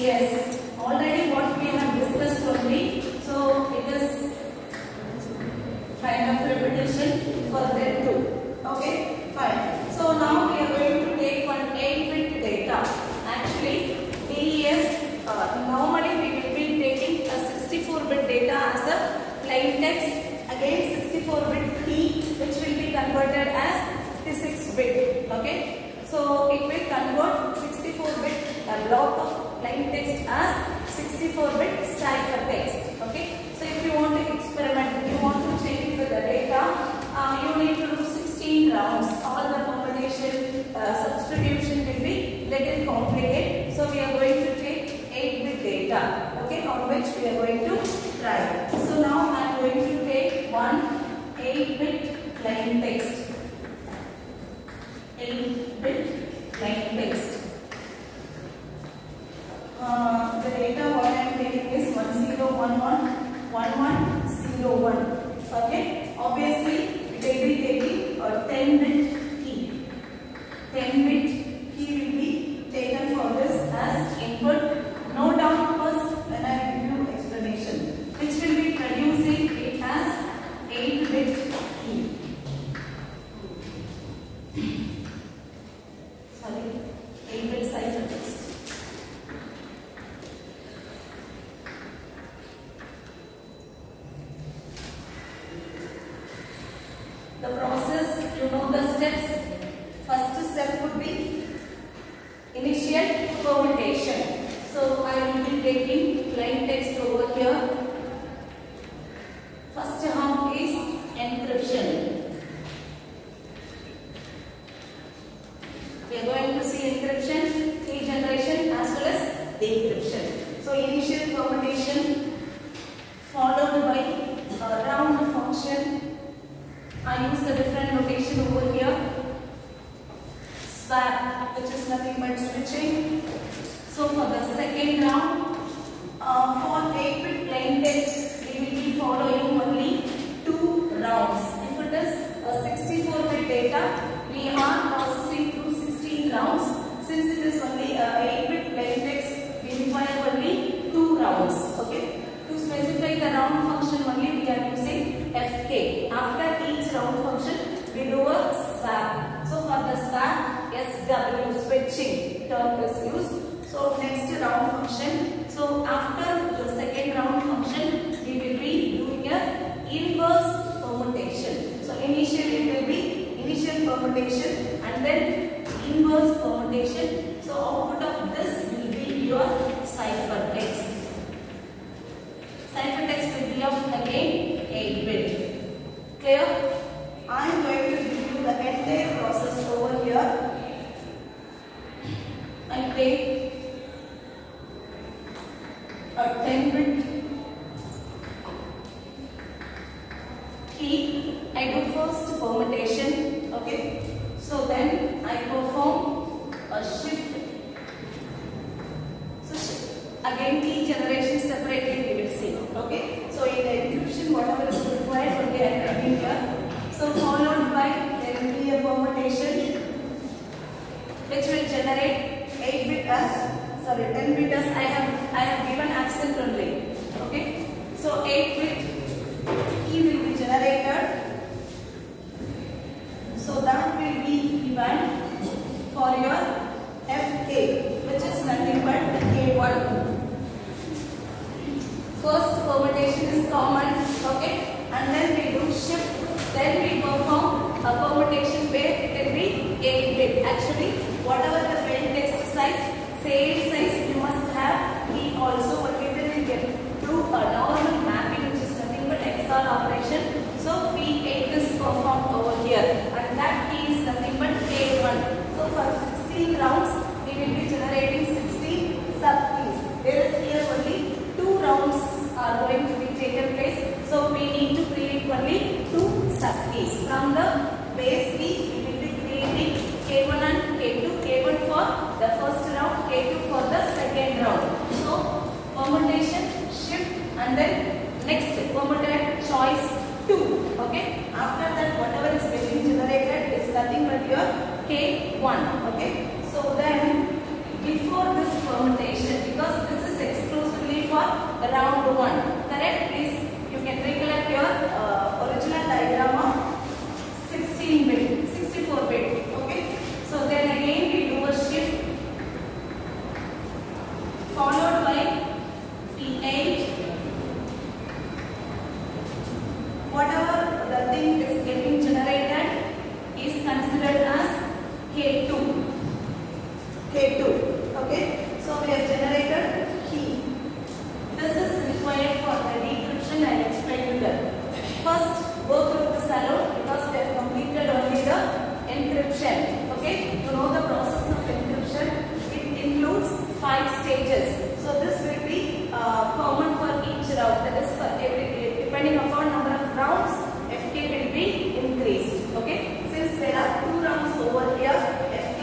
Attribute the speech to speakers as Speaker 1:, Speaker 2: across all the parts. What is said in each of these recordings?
Speaker 1: Yes, already what we have discussed only. So it is kind of repetition for them too. Okay, fine. So now we are going to take one 8-bit data. Actually, DES normally we will be taking a 64-bit data as a plain text. Again 64-bit key which will be converted as 56-bit. Okay, so it will convert 64-bit block of plain text as 64-bit cipher text. Okay, so if you want to experiment, you want to check it with the data, you need to do 16 rounds. All the combination substitution will be little complicated. So we are going to take 8-bit data. Okay, on which we are going to try. So now I am going to take one 8-bit plain text. 8-bit plain text. The data what I am taking is 10111101. Okay, obviously it will be taking a 10-bit key. 10-bit key will be taken for this as input. Note down first when I give you explanation, which will be producing it as 8-bit key. Sorry, 8-bit cipher text. The process, you know the steps. First step would be initial permutation. So I will be taking plain text over here. First half is encryption. We are going to see encryption, key generation as well as decryption. So initial permutation followed by a round function. I use a different notation over here. Swap, which is nothing but switching. So for the second round, for 8-bit plain text, we will be following only 2 rounds. If it is a 64-bit data, we are processing through 16 rounds. Since it is only a 8-bit plain text, we require only 2 rounds. Okay. To specify the round function only, we are using FK. After each round function, we do a swap. So for the swap, SW switching term is used. So next round function. So after the second round function, we will be doing a inverse permutation. So initially it will be initial permutation and then inverse permutation. So output of this will be your cipher text. Cipher text will be of again 8-bit. Clear? I am going to give you the entire process over here. I take a 10-bit key. I do first permutation. Okay. So then I perform a shift. So again key generation separately we will see. Okay. So in the encryption whatever is required only I am writing here. So followed by there will be a permutation which will generate 8-bit as 10-bit as I have given accent only. Okay. So 8-bit key will be generated. So that will be given for your FK, which is nothing but K1. First permutation is common. Okay. And then we do shift. Then we perform a permutation where it will be 8-bit. Actually, whatever the plain text size, same size you must have key also. But later we get through a normal mapping which is nothing but XOR operation. So we take this performed over here and that key is nothing but K1. So for 16 rounds we will be generating 16 sub keys. There is here only 2 rounds are going to be taken place. So we need to create only 2 sub keys. From the base key we will be creating K1 and K2. K1 for the first round, K2 for the second round. So permutation, shift and then next permuted choice 2. Okay. After that whatever is getting generated is nothing but your K1. Okay. So then before this permutation, because this P8. Whatever the thing is getting generated is considered as K2. K2. Okay. So we have generated key. This is required for the decryption. I will explain you that. First, go through this alone because we have completed only the encryption. Okay. To know the process of encryption, it includes 5 stages. So this will be common for each round. That is for every, depending upon number of rounds, Fk will be increased. Okay. Since there are 2 rounds over here, Fk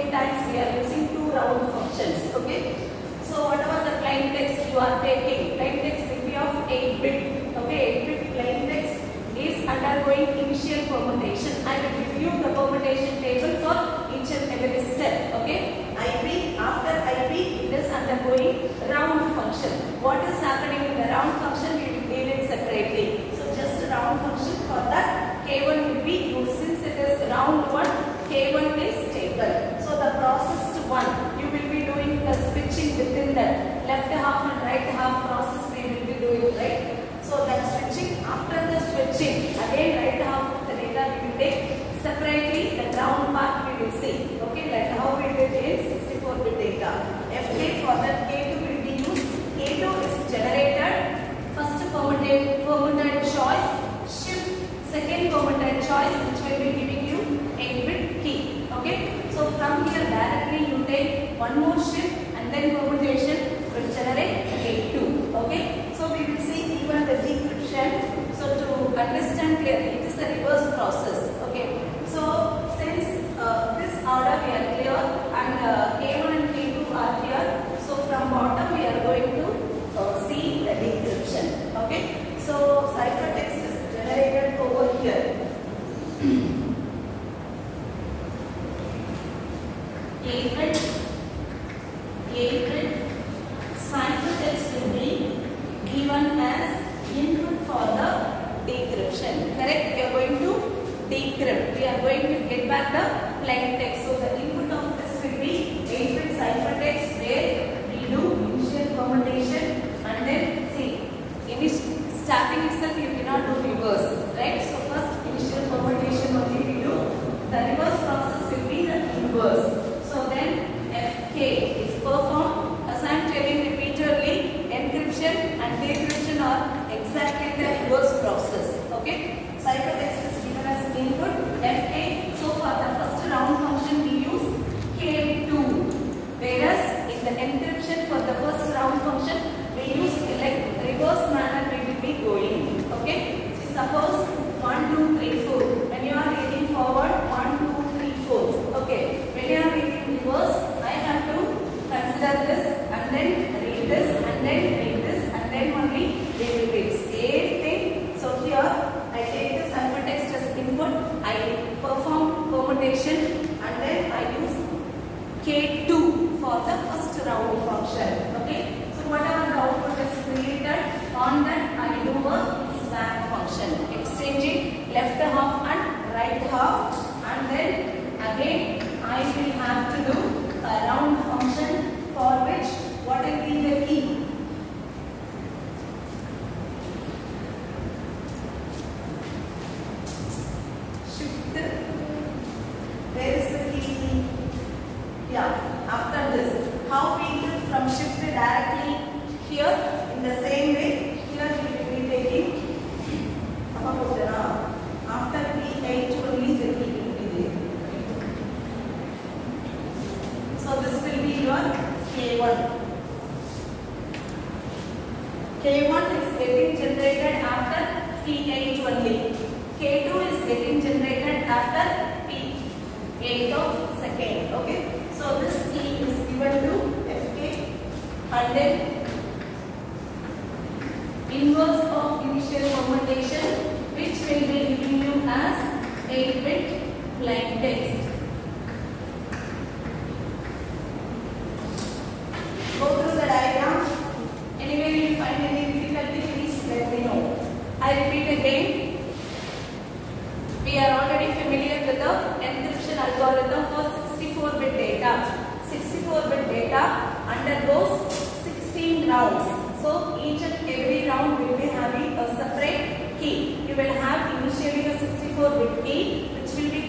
Speaker 1: 2 times we are using 2 round functions. Okay. So whatever the plain text you are taking, plain text will be of 8-bit. Okay, 8-bit plain text is undergoing initial permutation. I will give you the permutation table for each and every step. Okay. IP, after IP it is undergoing round function. What is happening in the round function we will deal it separately. So just a round function for that K1 will be used. Since it is round 1, K1 is stable. So the process 1 you will be doing the switching within the left half and right half process we will be doing, right? So that switching, after the switching again right half of the data we will take separately, the round part we will see. Okay, like how we did in 64-bit data. Fk for that K2 will be used. K2 is generated. First permuted choice, shift, second permuted choice which will be giving you 8-bit key. Okay, so from here directly you take one more shift and then permutation will generate K2. Okay, so we will see even the decryption. So to understand clearly, it is the reverse process. Okay, so since this order we are clear and K1 and K2 are here, so from bottom we are going to see the decryption. Okay, so ciphertext is generated over here. 8-bit ciphertext will be given as input for the decryption. Correct? We are going to decrypt. We are going to get back the plain text. So the input of this will be 8-bit ciphertext where we do initial permutation and then see, starting itself you cannot do reverse. Right? So first initial permutation only we do. The reverse process will be the inverse. So then Fk is performed. As I am telling repeatedly, encryption and decryption are exactly the reverse process. Okay, ciphertext is given as input Fk. So for the first round function we use K2, whereas in the encryption for the first round function we use like reverse manner we will be going. Okay, so suppose 1, 2, 3, 4. When you are reading forward 1, 2, 3, 4. Okay, when you are reading reverse, I have to consider this and then read this and then read this and then only we will read. Same thing. So here I take the ciphertext as input, I perform permutation and then I use K2 for the first round function. Okay. So whatever the output is created, on that I do a swap function, exchanging left half and right half, and then again I will have to do a round function for which what will be the key? Shift. Where is the key? Yeah, after this. How we do from shift directly here in the same way. Here we will be taking after P8 only the key will be there. So this will be your K1. K1 is getting generated after P8 only. K2 is getting generated after P8 of second. Okay. So this key is given to Fk and then inverse of initial permutation, which will be giving you as 8-bit plain text. Go through the diagram. Anyway, if you find any difficulty, please let me know. I repeat again. We are already familiar with the encryption algorithm for 64-bit data. 64-bit data undergoes 16 rounds. So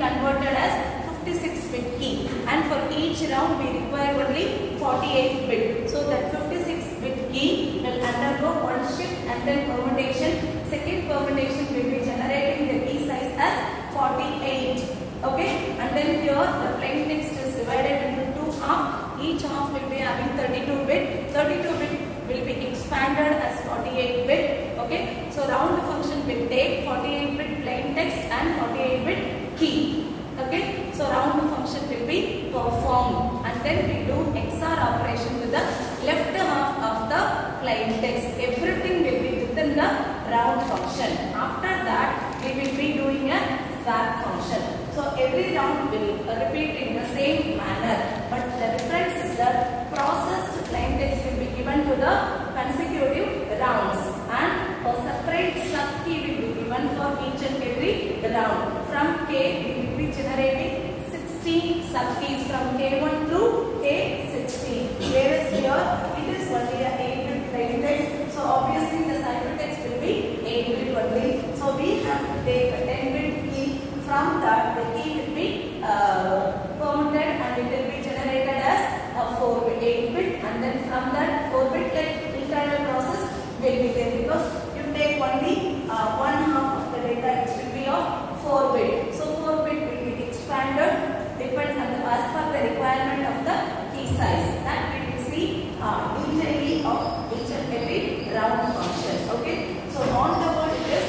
Speaker 1: converted as 56-bit key, and for each round we require only 48 bit. So that 56-bit key will undergo one shift and then permutation. Second permutation will be generating the key size as 48. Okay, and then here the plain text is divided into two halves. Each half will be having 32 bit. 32 bit will be expanded as 48 bit. Okay, so round function will take 48 bit plain text and 48 bit key. Okay, so round function will be performed, and then we do XOR operation with the left half of the plain text. Everything will be within the round function. After that, we will be doing a swap function. So every round will repeat in the same manner, but the difference is that processed plain text will be given to the consecutive rounds, and a separate sub key will be given for each and every round. From K, we will be generating 16 sub keys from K1 through K16. Whereas here it is only a 8-bit plain text, so obviously the ciphertext will be 8-bit only. So we have to take a 10-bit key. From that, the key will be permuted and it will be generated as a 4-bit, 8-bit, and then from that 4-bit like internal process will be there, because you take only one half of the data, which will be of 4-bit. So 4-bit will be expanded depend on the as per the requirement of the key size. That we will see detailing of each and every round function. Okay. So on the board it is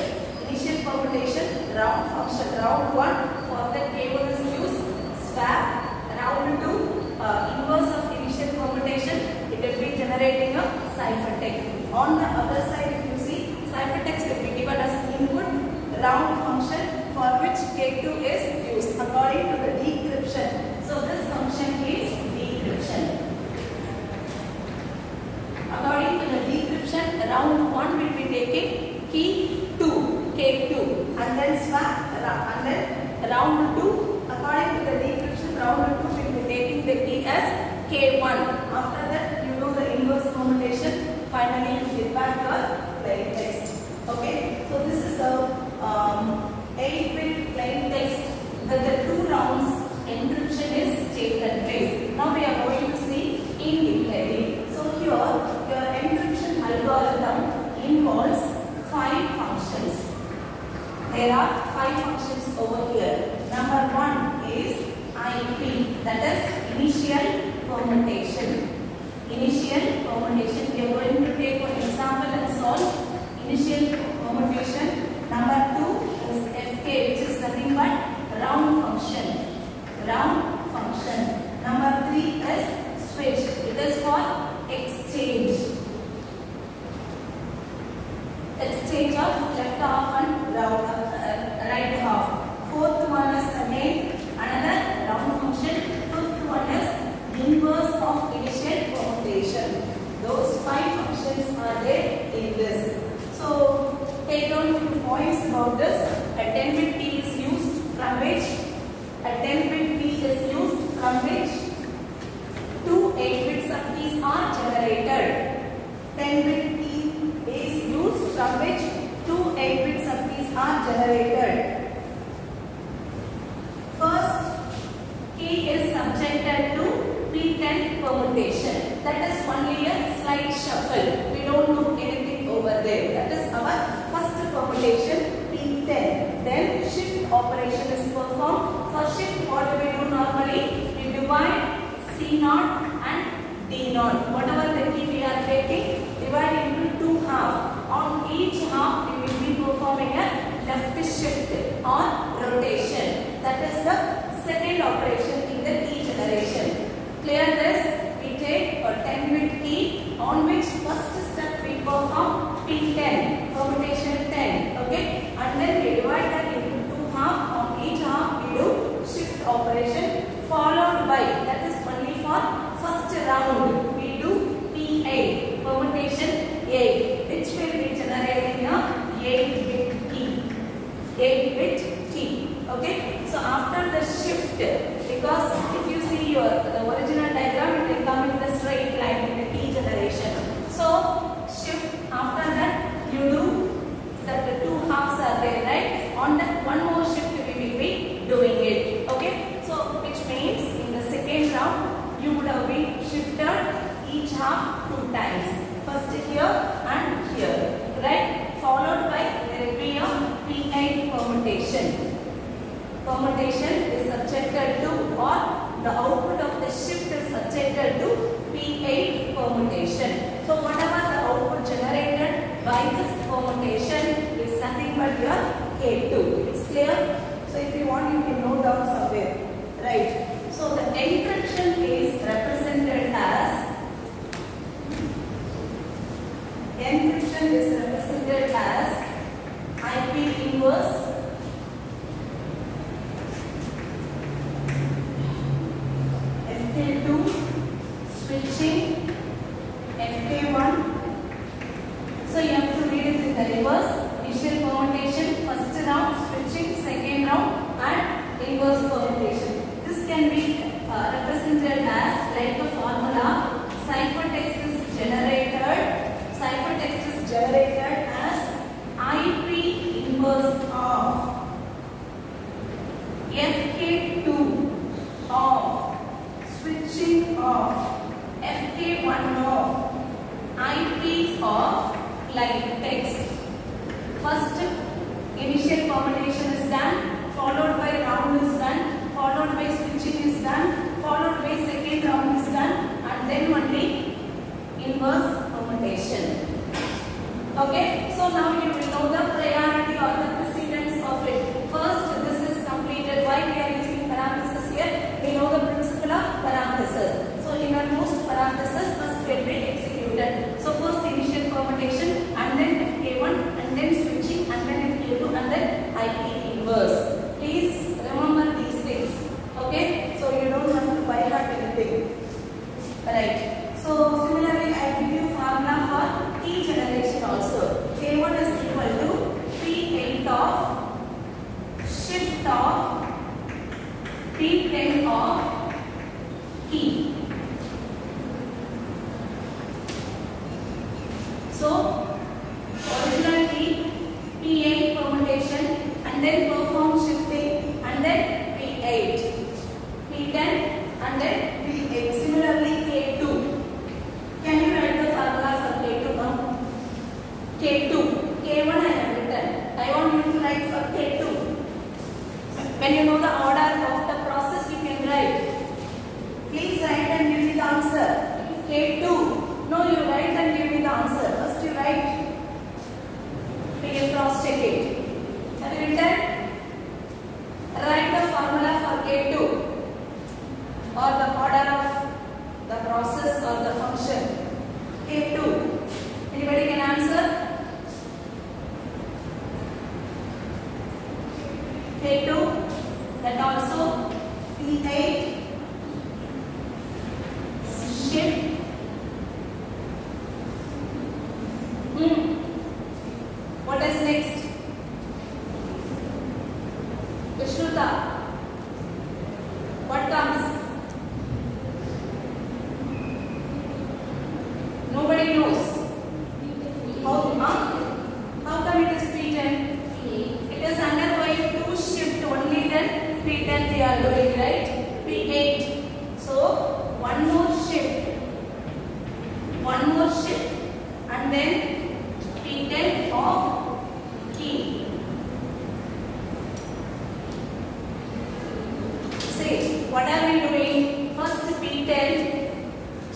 Speaker 1: initial permutation, round function, round 1 for the K1 is used, swap, round 2 inverse of initial permutation, it will be generating a ciphertext. On the other side, if you see, ciphertext will be given as input, round function for which K2 is used according to the decryption. So this function is decryption. According to the decryption, round 1 will be taking key 2, K2, and then swap, and then round 2, according to the decryption, round 2 will be taking the key as K1. After that, you do the inverse permutation. Finally, you get back your plain text. Okay, so this is a 8-bit plain text that the 2 rounds encryption is taken place. Now we are going to see in detail. So here, your encryption algorithm involves 5 functions. There are 5 functions over here. Number 1 is IP, that is initial permutation. Initial permutation, we are going to take one example and solve initial permutation. Number 2 is FK, which is nothing but round function. Round function. Number 3 is switch, it is for exchange. Exchange of left half and right half. Fourth one is again another round function. Fifth one is inverse of initial permutation. Those 5 functions are there in this. So take down few points about this. A 10-bit key is used from which 2 8-bit subkeys are generated. 10-bit key is used from which 2 8-bit subkeys are generated. First key is subjected to P10 permutation. That is only a slight shuffle. We don't do anything over there. That is our first permutation, P10. Then shift operation is performed. For shift, what do we do normally? We divide C0 and D0. Whatever the key we are taking, divide into 2 halves. On each half, we will be performing a left shift or rotation. That is the second operation in the key generation. Clear this? We take a 10-bit key on which first step we perform P10, permutation 10. Okay, and then we divide that into 2 halves. On each half, we do shift operation followed by, that is only for first round, we do P8, permutation 8, which will be generating a 8-bit key. 8-bit key. Okay, so after the shift, because if you see the original diagram, it will come in the straight line in the key generation. So shift, after that you do that the 2 halves are there, right? On that one more shift we will be doing it. half 2 times. First here and here, right? Followed by there will be a P8 permutation. Permutation is subjected to, or the output of the shift is subjected to P8 permutation. So whatever the output generated by this permutation is nothing but your K2. It's clear? So if you want, you can note down somewhere. Right. So the encryption is represented as IP inverse FK2 switching FK1. So you have to read it in the reverse. Initial permutation, first round, switching, second round, and inverse permutation. This can be represented as like a formula. Ciphertext is generated as IP inverse of FK2 of switching of FK1 of IP of plain text. First initial permutation is done, followed by round is done, followed by switching is done, followed by second round is done, and then only inverse permutation. Okay, so now you will know the priority or the precedence of it. First, this is completed. Why we are using parentheses here? We know the principle of parentheses. So innermost parentheses first will be executed. So first initial permutation, and then FK1, and then switching, and then FK2, and then IP inverse. Please remember these things. Okay, so you don't have to by heart anything. Right. So similarly, I give you formula for key generation also. K1 is equal to P8 of shift of P10 of key. So originally P8 permutation, and then perform shifting, and then P8, P10, and then P8. Similarly K2. Can you write the formula for K2 now? K2. K1 I have written. I want you to write for K2. When you know the order of the process, you can write. Please write and give me the answer. K2. No, you write and give me the answer. First you write. We can cross check it. Have you written? Write the formula for K2 or the order of the process or the function. K2. Anybody can answer? K2. That also P8 shift. What is next? Vishnuta. What comes? Nobody knows. How come it is P10? It is undergoing 2 shift only, then P10 they are doing, right? P8. So one more shift, and then P10 of key. See, what are we doing? First P10,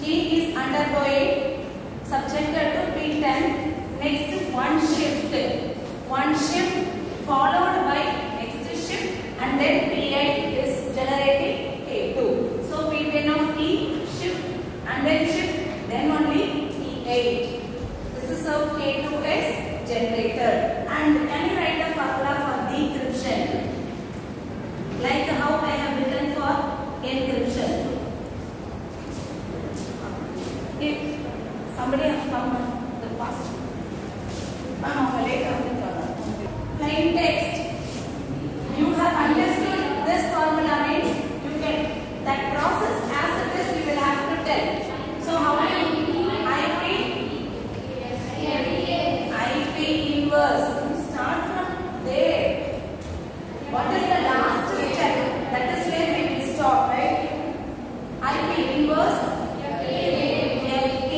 Speaker 1: key is undergoing, subjected to P10. Next one shift followed by next shift, and then P8 is generating K2. So P10 of key, shift, and then shift, then only P8. This is how K2 is generated. And can you write the formula for decryption? Like how I have written for encryption. If somebody has come the past. Plain text. You have understood this formula means you can, that process as it is you will have to tell. So how many IP inverse. You start from there. What is the last step? That is where we will stop, right? IP inverse FK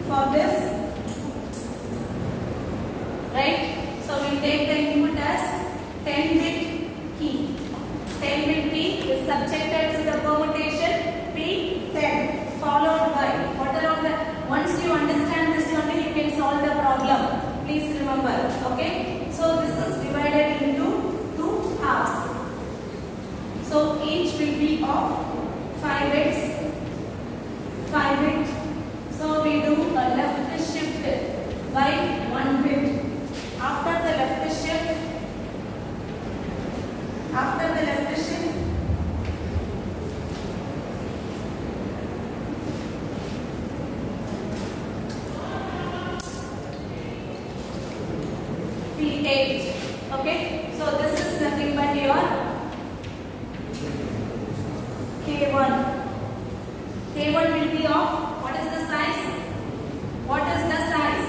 Speaker 1: for this, right? So we take the input as 10-bit key. 10-bit key is subjected to the permutation P10 followed by what are all the, once you understand this only you can solve the problem. Please remember, okay? So this is divided into two halves. So each will be of 5 bits. 5 bit. So we do a left shift by 1 bit. After the left shift, P8. Okay, so this is nothing but your K1. K1 will be of, what is the size? What is the size?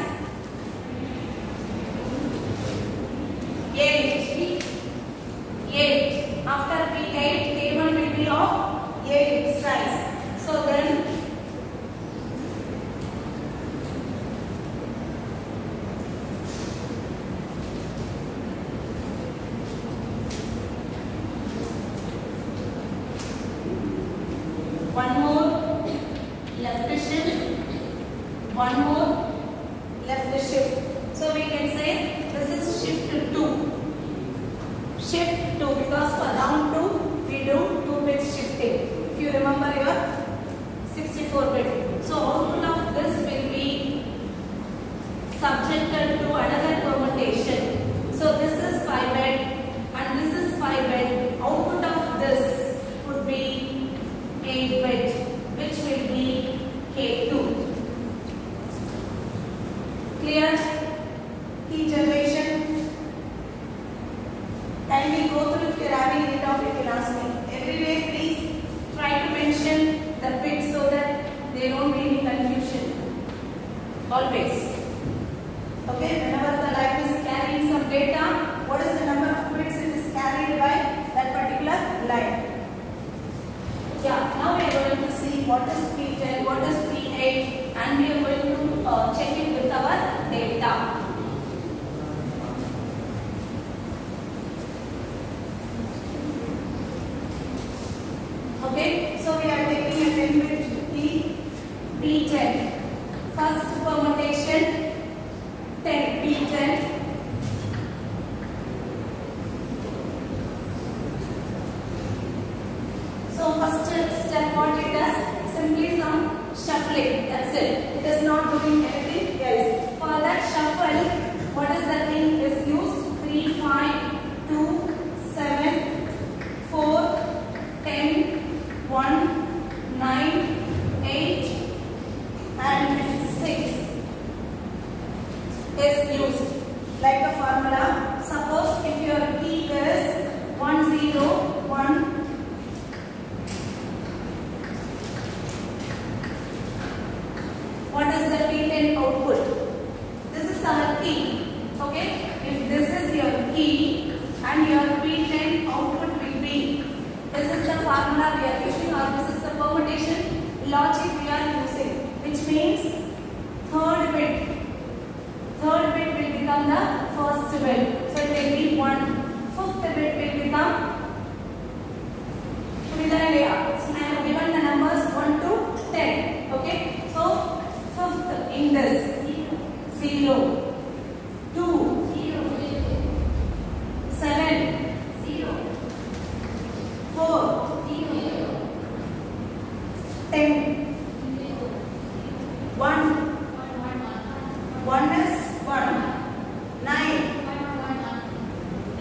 Speaker 1: 8. 8. After P8, K1 will be of 8 size. So then one more left shift, one more left shift. So we can say this is shift 2. Shift 2 because for round 2 we do 2-bit shifting. If you remember your 64-bit. So output of this will be subjected to another permutation. So this is 5-bit and this is 5-bit. Output of this would be 8-bit, which will be K2. Clear? Key generation. Kindly go through. If you are having any doubt, you can ask me. Every day, please try to mention the bits so that there won't be any confusion. Always. Okay, whenever the line is carrying some data, what is the number of bits it is carried by that particular line? Yeah, now we are going to see what is P10, what is P8, and we are going to check it with our data. Okay, so we are taking a 10-bit key P10. First permutation 10 P10. So first step what it does, simply some shuffling, that's it. It is not doing anything else. For that shuffle, what is the thing is used? 3, 5, 2, 7, 4, 10, 1, 9, 8 and 6 is used. Like a formula, suppose if your key is 1, 0, 1, what is the P10 output? This is our key. Okay, if this is your key and your P10 output will be, this is the formula we are using or this is the permutation logic we are using, which means third bit will become the first bit. So it will be 1. Fifth bit will become, I have given the numbers 1 to 10. Okay, so fifth in this 0, 2, 7, 4, 10, 1, 1 is 1, 9,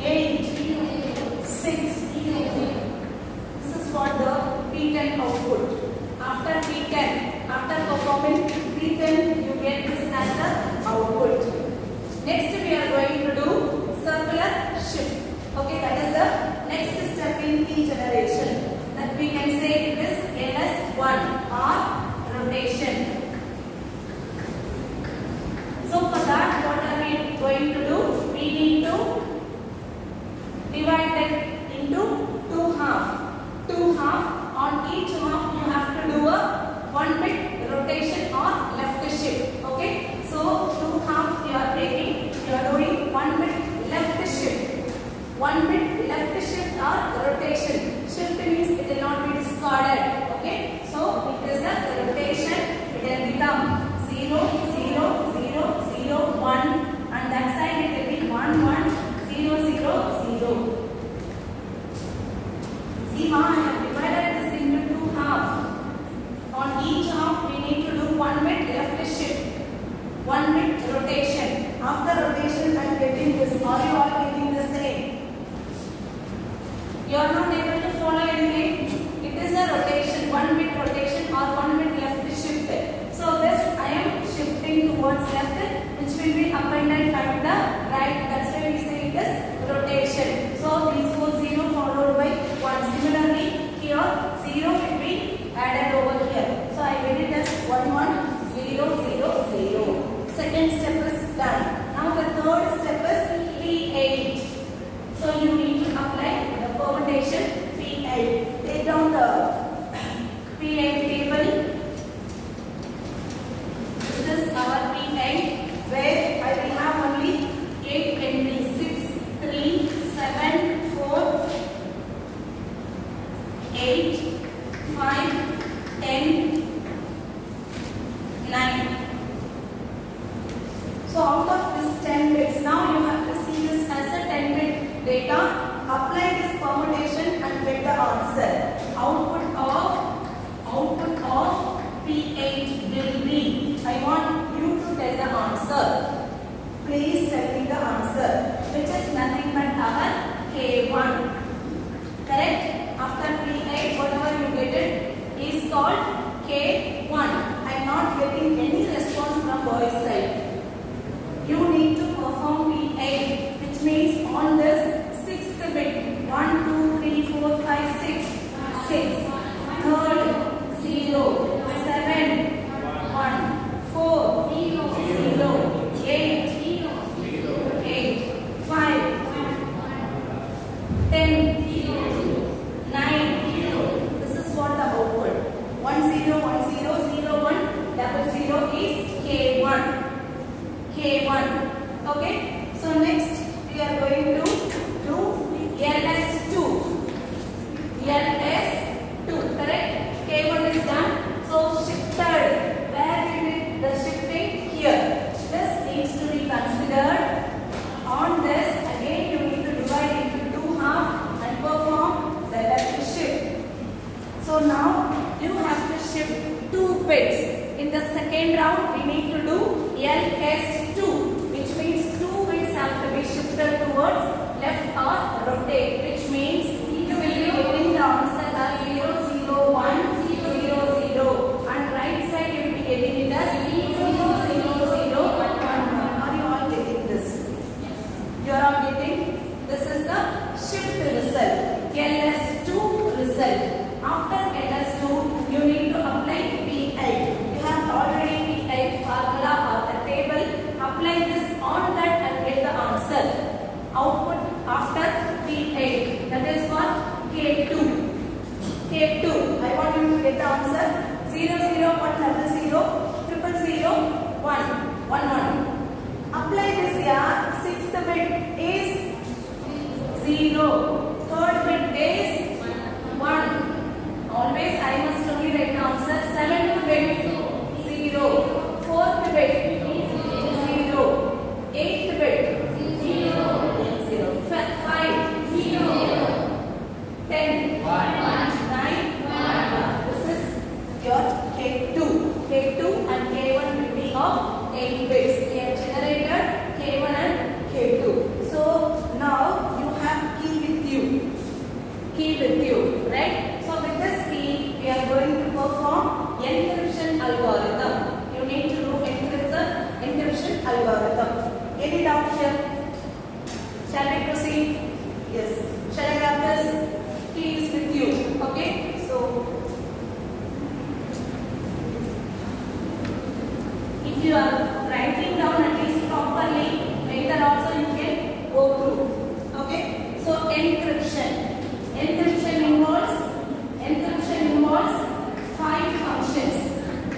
Speaker 1: 8, 6. This is for the P10 output. After P10, after performing P10, you get this as the output. Next we are going to do circular shift. Okay, that is the next step in key generation. That we can say it is LS1 or rotation. So for that, what are we going to do? We need to divide it into 2 halves. 2 halves. On each half you have to do a 1-bit rotation or left shift. Okay. After rotation, I am getting this. Are you all getting the same? You are not able to follow anything. It is a rotation, 1 bit rotation or 1 bit left shift. So this I am shifting towards left, which will be appended at the right. That's why we say it is rotation. So these four 0 followed by 1. Similarly, here 0 will be added over here. So I get it as 1 1 0 0 0. Second step is done. Now the third step is P8. So you need to apply the permutation P8. Take down the P8 table. This is our P8, where I will have only 8 entries: 6, 3, 7, 4, 8, 5, 10, 9. So out of this 10 bits, now you have to see this as a 10-bit data. Apply this permutation and get the answer. Output of P8 will be. I want you to tell the answer. Please tell me the answer, which is nothing but our K1. Correct? After P8, whatever you get it is called K1. I am not getting any response from boys' side. You need to perform P8, which means on this 6th bit, 1, 2, 3, 4, 5, 6, 6, third 0, 7, 1, 4, 0, 8, 8, 5, 10, 9. This is what the output. 1 0 1 0 0 1 double 0 is K1. K1. Okay. So next we are going to do LS2. LS2. Correct? K1 is done. So shifted. Where we did the shifting? Here. This needs to be considered. On this, again you need to divide into 2 halves and perform the left shift. So now you have to shift 2 bits. In the second round, we need to do LS2, which means 2 bits have to be shifted towards left or rotate, which means you will be getting the answer as 0 0 1 0 0, and right side you will be getting it as 0 0 0 1 1. Are you all getting this? You are all getting? This is the shift result, LS2 result. After LS2, you need to apply P8. Already P8 formula or the table. Apply this on that and get the answer. Output after P8. That is what? K2. K2. I want you to get the answer. 0 0 1 0 0 0 0 1 1 1. Apply this here. 6th bit is 0. 3rd bit is 1. Always I must only write the answer. 7th bit 0. 4th bit 0. 8th bit 0. 5 0. 10 9 1. This is your K2. K2 and K1 will be of 8 bits. We have generated K1 and K2. So now you have key with you. Key with you, right? So with this key, we are going to perform encryption algorithm. You need to do encryption algorithm. Any doubt here? Shall we proceed? Yes. Shall I grab this? Key is with you. Okay. So if you are writing down at least properly, later also you can go through. Okay. So encryption. Encryption involves 5 functions,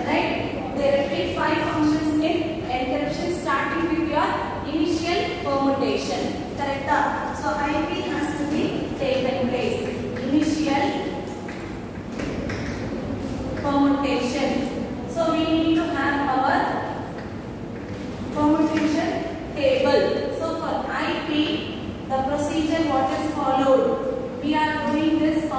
Speaker 1: right? There are 5 functions in encryption, starting with your initial permutation. Correct? So IP has to be taken place. Initial permutation. So we need to have our permutation table. So for IP, the procedure what is followed? We are doing this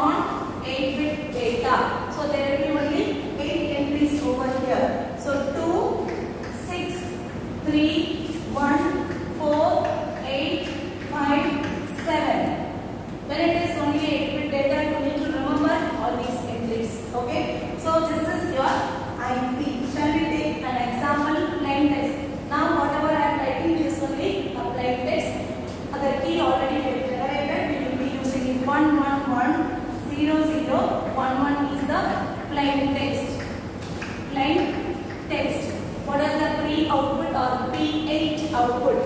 Speaker 1: text. What is the pre output or P8 output?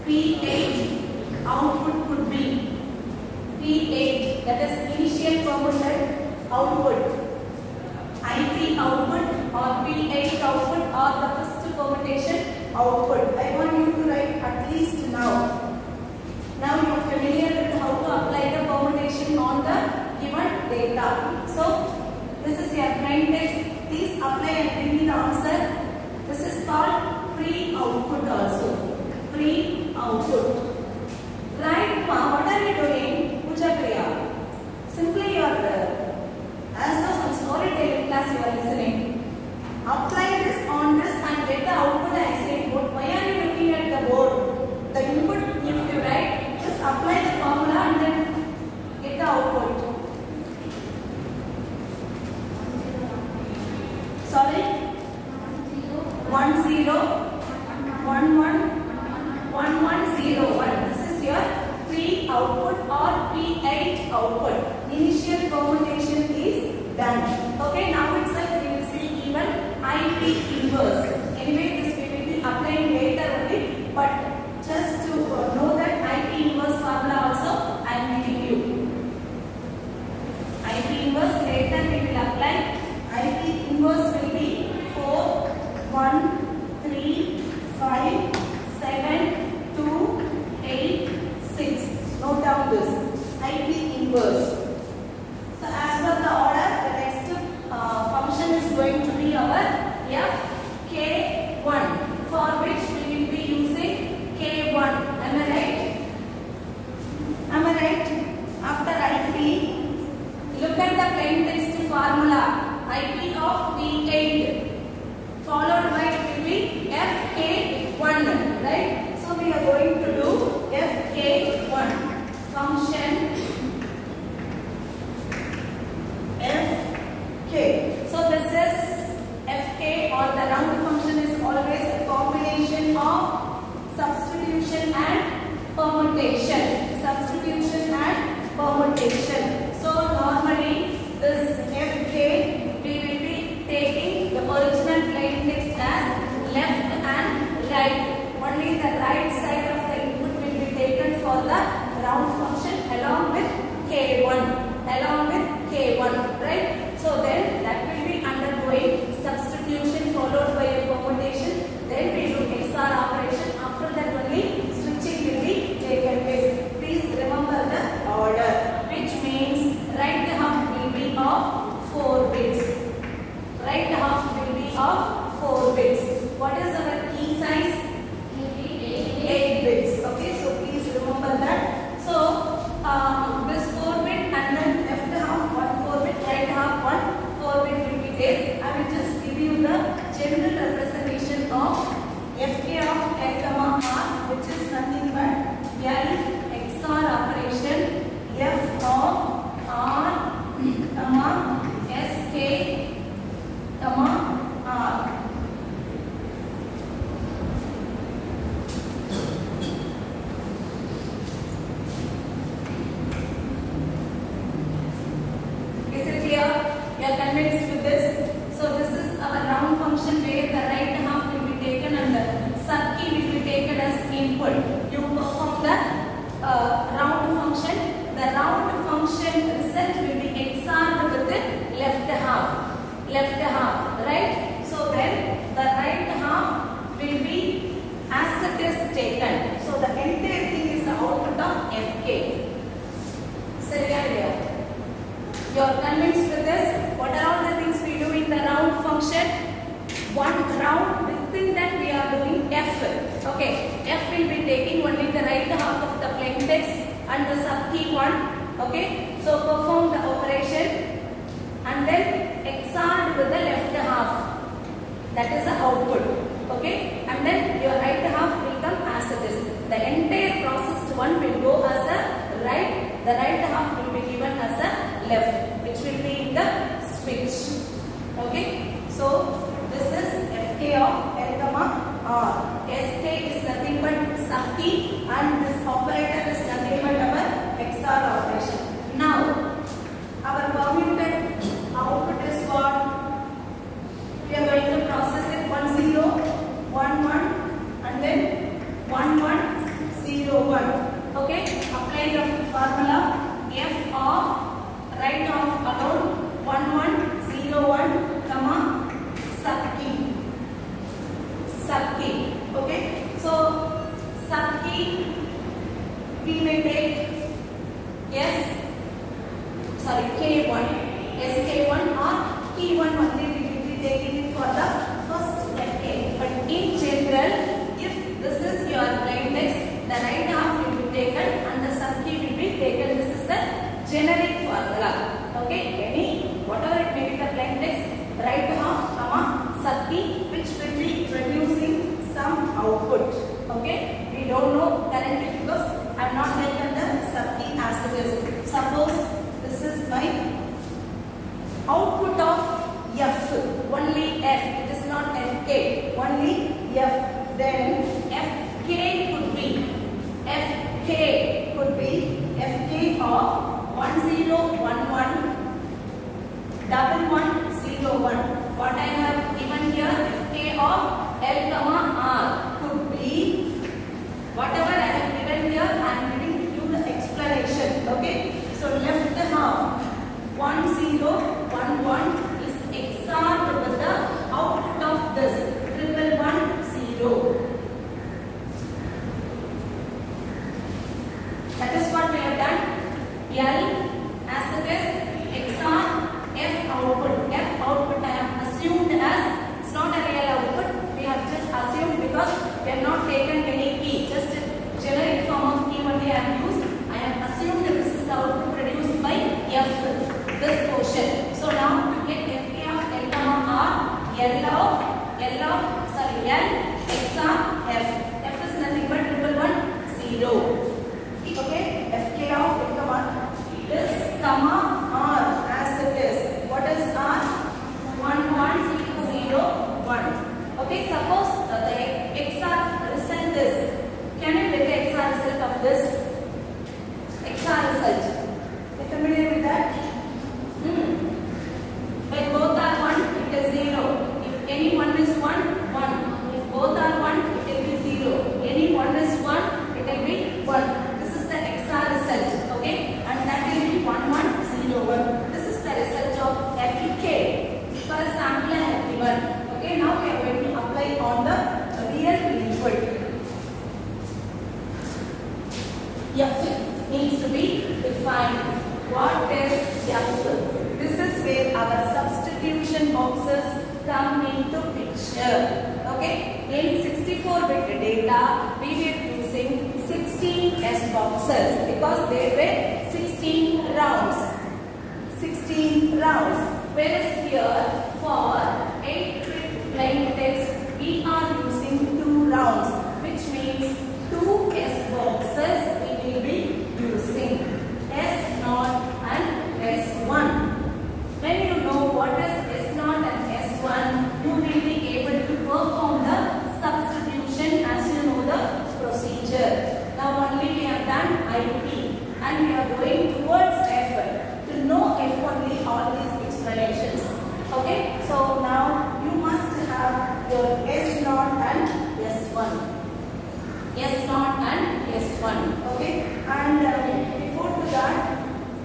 Speaker 1: P8 output could be P8, that is initial permitted output. IP output or P8 output or the first permutation output. I want you to write at least now. Now you are familiar with how to apply the permutation on the given data. So this is your plain text. Please apply and give me the answer. This is called pre-output also. Pre-output. Right, ma, what are you doing? Puja Priya. Simply you are as though some storytelling class you are listening. Apply this on this and get the output I say. Why are you looking at the board? The input, if you write, just apply the formula and then get the output. Sorry? 1 0 1 1 1 1 0 1. This is your pre-output or P8 output. Initial permutation is done. Okay, now itself we will see even IP inverse. Anyway, this we will be applying later only, but just to know that IP inverse formula also I am giving you. IP inverse later we will apply. IP inverse will be 4 1 3 5 7 2 8 6. Note down this IP inverse. So as per the order, the next function is going to be our fk1, for which we will be using k1. Am I right? Am I right? After IP, look at the plain text formula. IP of P8 followed by it will be fk1, right? So we are going to do fk1 function fk. So this is fk, or the round function is always a combination of substitution and permutation. Substitution and permutation. So normally this fk we will be taking the original plain text as left and right. Only the right side of the input will be taken for the round function along with k1. Along with k1, right? So then that will be undergoing substitution followed by a permutation. Then we do XOR operation. After that only switching will be taken place. Please remember the order, which means right half will be of 4 bits. Right half will be of 4 bits. What is our key size? 8 bits. Okay, so please remember that. So this 4 bit and then left half 1 4 bit, right half 1 4 bit will be there. I will just give you the general representation of fk of L, R, which is nothing but L XOR operation f of R, sk, R. Is it clear? You are convinced with this? So this is our round function where the right half will be taken and the sub key will be taken as input. You perform the round function. The round function result will be XORed with the left half. Left half, right? So then the right half will be as it is taken. So the entire thing is the output of fk. You are convinced with this? What are all the things we do in the round function? One round, within that we are doing f. Okay, f will be taking only the right half of the plain text and the sub key one. Okay, so perform the operation and then XORed with the left half. That is the output. Okay, and then your right half will come as it is. The entire processed one will go as a right. The right half will be given as a left, which will be in the switch. Okay, so this is fk of L, R. Sk is nothing but sub key and this operator is nothing but our XOR operation. Now, our permuted output is what? We are going to process we may take K1, SK1 or K1 only we will be taking it for the first FK. But in general, if this is your plain text, the right half will be taken and the sub key will be taken. This is the generic formula. Okay, whatever it may be the plain text, right half, sub key, which will be producing some output. Okay, we don't know currently because I have not taken the sub key as it is. Suppose this is my output of F, only F, it is not FK, only F. Then FK could be FK of 1011 1101. What I have given here, FK of L, R could be whatever I have given here. I am giving you the explanation. Okay, so left half 1011 is XORed with the output of this 1110. That is what we have done. L as it is XOR F output. F output I have assumed as it's not a real output. We have just assumed because we have not taken any key. Just a generic form of key only I have used. I have assumed that this is the output produced by F. This portion. So now to get FK of L, R, L XOR F. F is nothing but 1110. Okay, FK of L, this comma R as it is. What is R? 1101. Okay, suppose the XOR result is. Can you get the XOR result of this? XOR result. Are you familiar with that? When both are 1, it is 0. If any one is 1, 1. If both are 1, it will be 0. Any one is 1, it will be 1. This is the XOR result. Okay, and that will be 1101. This is the result of FK. For example, I have given. Okay, now we are going to apply on the real input. F needs to be defined. What is F? This is where our substitution boxes come into picture. Okay, in 64-bit data, we were using 16 S boxes because there were 16 rounds. 16 rounds. Whereas here, for 8-bit plain text, we are using 2 rounds, which means 2 S boxes we will be using. S0 and S1. When you know what is S0 and S1, you will be able to perform the substitution as you know the procedure. Now only we have done IP and we are going towards F. To know F only all these explanations. Okay, so now you must have your S0 and S1. S0 and S1. Okay, and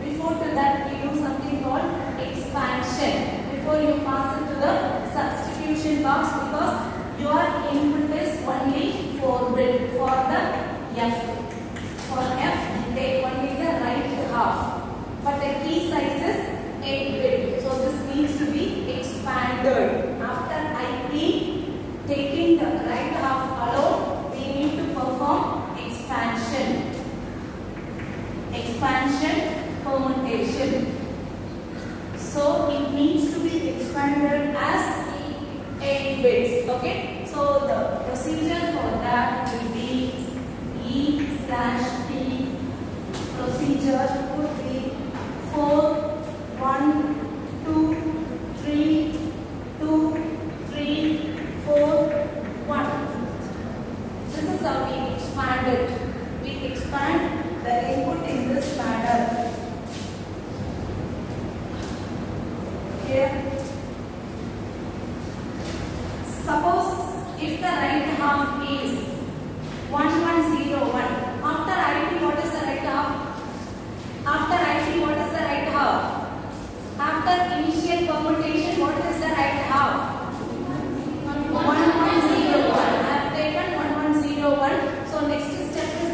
Speaker 1: before to that we do something called expansion. Before you pass it to the substitution box, because your input is only 4-bit for the F. For F, take only the right half. But the key size is 8-bit. So this needs to be expanded. After IP, taking the right half alone, we need to perform expansion. Expansion permutation. So it needs to be expanded as 8 bits. Okay. So the procedure for that will be E/P. Procedure would be 4, 1, 2, 3, 2, 3, 4, 1. This is how we expand it. We expand the input in this manner. Here. Suppose if the right half is 1101. After IP, what is the right half? After IP, what is the right half? After initial permutation, what is the right half? 1101. I have taken 1101. So next step is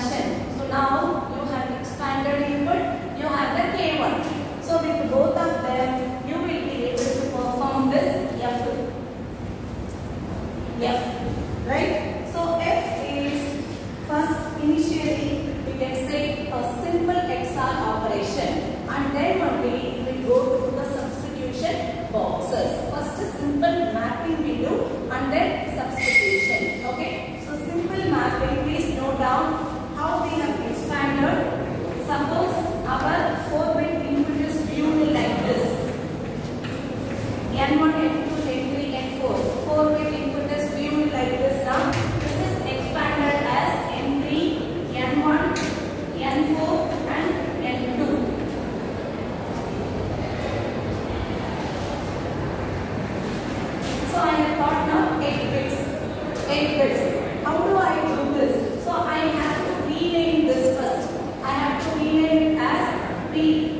Speaker 1: expansion. So now you have expanded input, you have the K1. So with both of them, you will be able to perform this F. Right? So F is first initially we can say a simple XOR operation, and then only we go to the substitution boxes. First simple mapping we do and then substitution. Okay? So simple mapping, please note down how we have expanded. Suppose our 4-bit input is viewed like this. N1, N2, N3, N4. 4-bit input is viewed like this now. This is expanded as N3, N1, N4 and N2. So I have got now 8 bits. 8 bits. How do I do this? So I have to rename this first. I have to rename it as P.